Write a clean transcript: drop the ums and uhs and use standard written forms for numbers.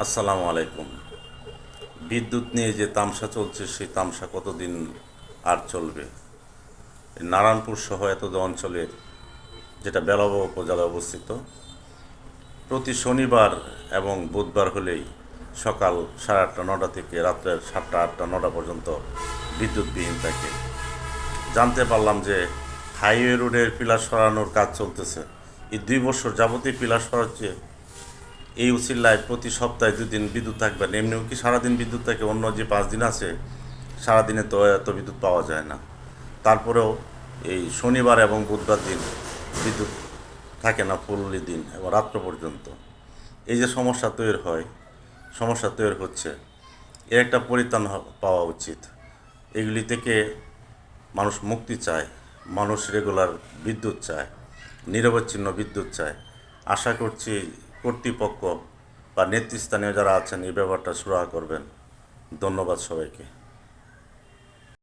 আসসালামু আলাইকুম। বিদ্যুৎ নিয়ে যে তামসা চলছে সেই তামসা কতদিন আর চলবে? এই নারায়ণপুর সহ এত অঞ্চলের, যেটা বেলাব উপজেলায় অবস্থিত, প্রতি শনিবার এবং বুধবার হলেই সকাল 8:30-9টা থেকে রাত্রের 7টা 8টা 9টা পর্যন্ত বিদ্যুৎবিহীন থাকে। জানতে পারলাম যে হাইওয়ে রোডের পিলার সরানোর কাজ চলতেছে। এই 2 বছর যাবতীয় পিলার সরাচ্ছে, এই উসিলায় প্রতি সপ্তাহে 2 দিন বিদ্যুৎ থাকবে না। এমনিও কি সারাদিন বিদ্যুৎ থাকে, অন্য যে 5 দিন আছে সারাদিনে তো এত বিদ্যুৎ পাওয়া যায় না। তারপরেও এই শনিবার এবং বুধবার দিন বিদ্যুৎ থাকে না ফুললি দিন এবং রাত্র পর্যন্ত। এই যে সমস্যা তৈরি হচ্ছে, এর একটা পরিত্রাণ পাওয়া উচিত। এগুলি থেকে মানুষ মুক্তি চায়, মানুষ রেগুলার বিদ্যুৎ চায়, নিরবচ্ছিন্ন বিদ্যুৎ চায়। আশা করছি কর্তৃপক্ষ বা নেতৃস্থানীয় যারা আছেন এই ব্যাপারটা সুরাহা করবেন। ধন্যবাদ সবাইকে।